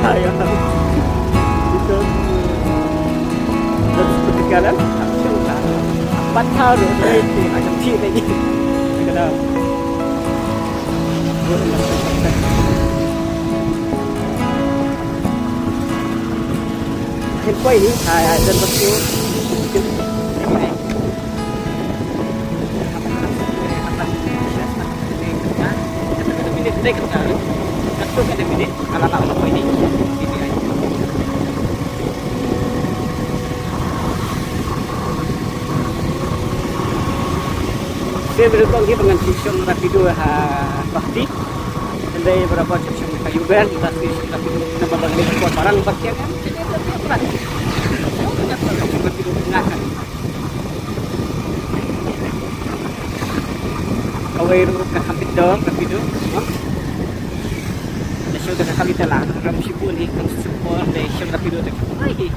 tayo. Dito, dan seperti kalian, aku sudah 4 tahun dari macam cik lagi. Kalau Hình quay đi, dân vật cứu Saya berhutang dia dengan sistem rapido pasti. Dari beberapa sistem kayu ber, tapi nama bagi buat barang pakai kan. Away ro kakapit daw, rapido. Nasyo kakapit lang, ram sibuli kung support dari sistem rapido. Ay,